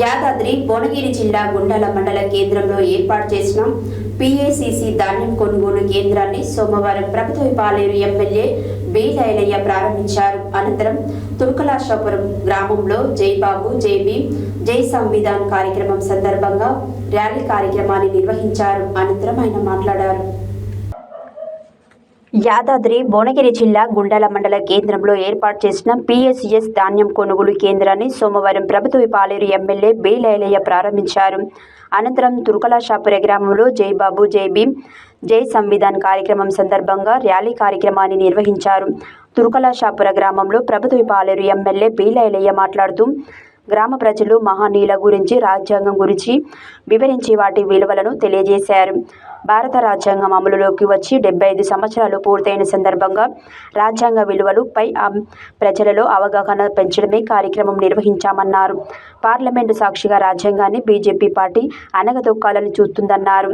యాదాద్రి భువనగిరి జిల్లా గుండాల మండల కేంద్రంలో ఏర్పాటు చేసిన పిఏసిసి ధాన్యం కొనుగోలు కేంద్రాన్ని సోమవారం ప్రభుత్వపాలేరు ఎమ్మెల్యే బి లైలయ్య ప్రారంభించారు. అనంతరం తుర్కలాషాపురం గ్రామంలో జై బాబు జై భీమ్ జై సంవిధాన్ కార్యక్రమం సందర్భంగా ర్యాలీ కార్యక్రమాన్ని నిర్వహించారు. అనంతరం ఆయన మాట్లాడారు. యాదాద్రి భువనగిరి జిల్లా గుండాల మండల కేంద్రంలో ఏర్పాటు చేసిన పిఎస్ఎస్ ధాన్యం కొనుగోలు కేంద్రాన్ని సోమవారం ప్రభుత్వపాలేరు ఎమ్మెల్యే బి లైలయ్య ప్రారంభించారు. అనంతరం తుర్కలాషాపుర గ్రామంలో జై బాబు జై భీమ్ జై సంవిధాన్ కార్యక్రమం సందర్భంగా ర్యాలీ కార్యక్రమాన్ని నిర్వహించారు. తుర్కలాషాపుర గ్రామంలో ప్రభుత్వపాలేరు ఎమ్మెల్యే బి లైలయ్య మాట్లాడుతూ గ్రామ ప్రజలు మహనీయుల గురించి, రాజ్యాంగం గురించి వివరించి వాటి విలువలను తెలియజేశారు. భారత రాజ్యాంగం అమలులోకి వచ్చి 75 సంవత్సరాలు పూర్తయిన సందర్భంగా రాజ్యాంగ విలువలపై ప్రజలలో అవగాహన పెంచడమే కార్యక్రమం నిర్వహించామన్నారు. పార్లమెంటు సాక్షిగా రాజ్యాంగాన్ని బీజేపీ పార్టీ అనగదొక్కాలని చూస్తుందన్నారు.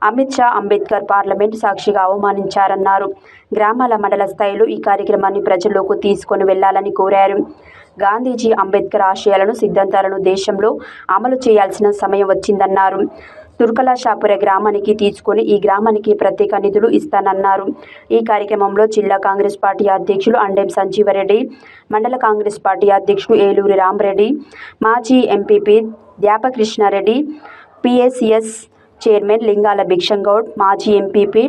అమిత్ షా అంబేద్కర్ పార్లమెంటు సాక్షిగా అవమానించారన్నారు. గ్రామాల మండల స్థాయిలో ఈ కార్యక్రమాన్ని ప్రజల్లోకి తీసుకొని వెళ్లాలని కోరారు. గాంధీజీ, అంబేద్కర్ ఆశయాలను, సిద్ధాంతాలను దేశంలో అమలు చేయాల్సిన సమయం వచ్చిందన్నారు. తుర్కలాషాపుర గ్రామానికి తీసుకొని ఈ గ్రామానికి ప్రత్యేక నిధులు ఇస్తానన్నారు. ఈ కార్యక్రమంలో జిల్లా కాంగ్రెస్ పార్టీ అధ్యక్షులు అండెం సంజీవరెడ్డి, మండల కాంగ్రెస్ పార్టీ అధ్యక్షులు ఏలూరి రామరెడ్డి, మాజీ ఎంపీపీ ద్యాపకృష్ణారెడ్డి, పిఎస్సిఎస్ చైర్మన్ లింగాల భిక్షంగౌడ్, మాజీ ఎంపీపీ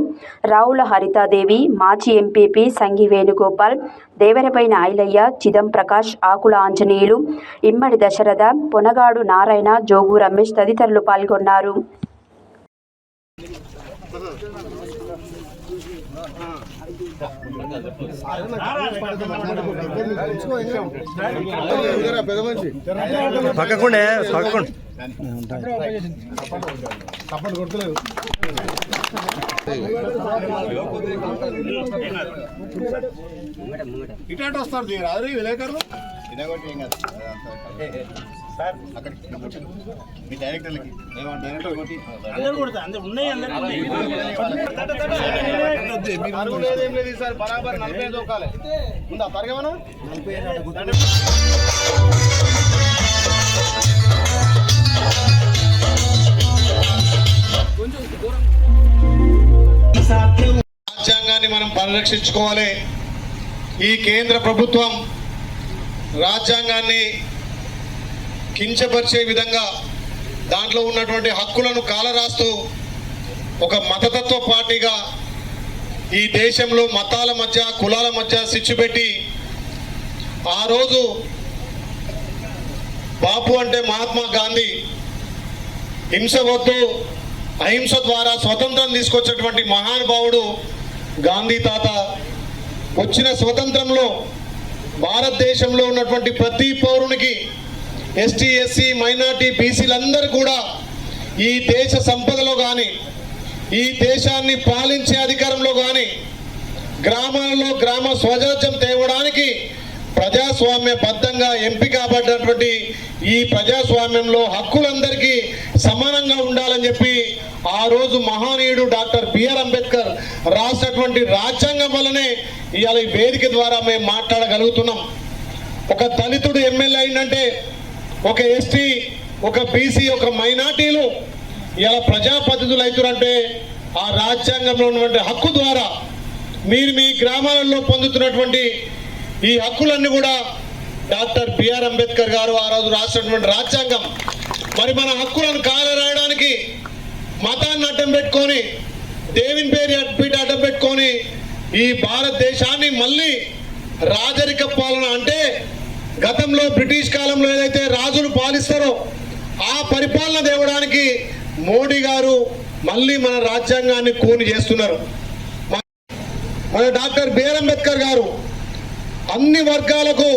రావుల హరితాదేవి, మాజీ ఎంపీపీ సంగి వేణుగోపాల్, దేవరపైన ఐలయ్య, చిదం ప్రకాష్, ఆకుల ఆంజనేయులు, ఇమ్మడి దశరథ, పొనగాడు నారాయణ, జోగు రమేష్ తదితరులు పాల్గొన్నారు. ఇటు వస్తారు విలేకరులు సార్ అక్కడ మీ డైరెక్టర్లకి డైరెక్టర్ కొట్టి ఏం లేదు సార్ బరాబర్ 45 దొక్కాలి ఉందా తరగమను 40 రాజ్యాంగాన్ని మనం పరిరక్షించుకోవాలి. ఈ కేంద్ర ప్రభుత్వం రాజ్యాంగాన్ని కించపరిచే విధంగా దాంట్లో ఉన్నటువంటి హక్కులను కాలరాస్తూ ఒక మతతత్వ పార్టీగా ఈ దేశంలో మతాల మధ్య, కులాల మధ్య సిచ్చు పెట్టి ఆ రోజు బాపు అంటే మహాత్మా గాంధీ హింస వద్దు, అహింస ద్వారా స్వతంత్రం తీసుకొచ్చినటువంటి మహానుభావుడు గాంధీ తాత. వచ్చిన స్వతంత్రంలో భారతదేశంలో ఉన్నటువంటి ప్రతి పౌరునికి, ఎస్టీ, ఎస్సీ, మైనార్టీ, బీసీలందరూ కూడా ఈ దేశ సంపదలో కానీ, ఈ దేశాన్ని పాలించే అధికారంలో కానీ, గ్రామాలలో గ్రామ స్వరాజ్యం తేవడానికి ప్రజాస్వామ్యబద్ధంగా ఎంపిక కాబడినటువంటి ఈ ప్రజాస్వామ్యంలో హక్కులందరికీ సమానంగా ఉండాలని చెప్పి ఆ రోజు మహనీయుడు డాక్టర్ బిఆర్ అంబేద్కర్ రాసినటువంటి రాజ్యాంగం వల్లనే ఇవాళ ఈ వేదిక ద్వారా మేము మాట్లాడగలుగుతున్నాం. ఒక దళితుడు ఎమ్మెల్యే అయిందంటే, ఒక ఎస్టీ, ఒక బీసీ, ఒక మైనార్టీలు ఇలా ప్రజాప్రతినిధులు అవుతారంటే ఆ రాజ్యాంగంలో ఉన్నటువంటి హక్కు ద్వారా మీరు మీ గ్రామాలలో పొందుతున్నటువంటి ఈ హక్కులన్నీ కూడా డాక్టర్ బిఆర్ అంబేద్కర్ గారు ఆ రోజు రాసినటువంటి రాజ్యాంగం. మరి మన హక్కులను కాలరాయడానికి మతాన్ని అడ్డం పెట్టుకొని, దేవుని పేరు అడ్డం పెట్టుకొని ఈ భారతదేశాన్ని మళ్ళీ రాజరిక పాలన అంటే గతంలో బ్రిటిష్ కాలంలో ఏదైతే రాజులు పాలిస్తారో ఆ పరిపాలన తేవడానికి మోడీ గారు మళ్ళీ మన రాజ్యాంగాన్ని కూని చేస్తున్నారు. మన డాక్టర్ బిఆర్ అంబేద్కర్ గారు అన్ని వర్గాలకు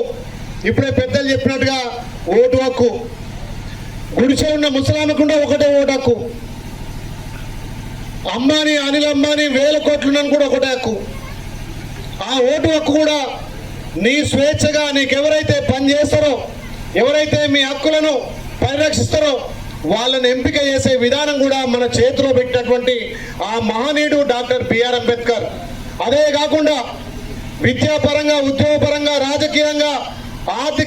ఇప్పుడే పెద్దలు చెప్పినట్టుగా ఓటు హక్కు, గుడిసె ఉన్న ముసలామకుండా ఒకటే ఓటు హక్కు, అంబానీ, అనిల్ అంబానీ 1000 కోట్లున్నాను కూడా ఒకటే హక్కు. ఆ ఓటు హక్కు కూడా నీ స్వేచ్ఛగా నీకెవరైతే పని చేస్తారో, ఎవరైతే మీ హక్కులను పరిరక్షిస్తారో వాళ్ళని ఎంపిక చేసే విధానం కూడా మన చేతిలో పెట్టినటువంటి ఆ మహనీయుడు డాక్టర్ బిఆర్ అంబేద్కర్. అదే కాకుండా విద్యాపరంగా, ఉద్యోగపరంగా, రాజకీయంగా, ఆర్థిక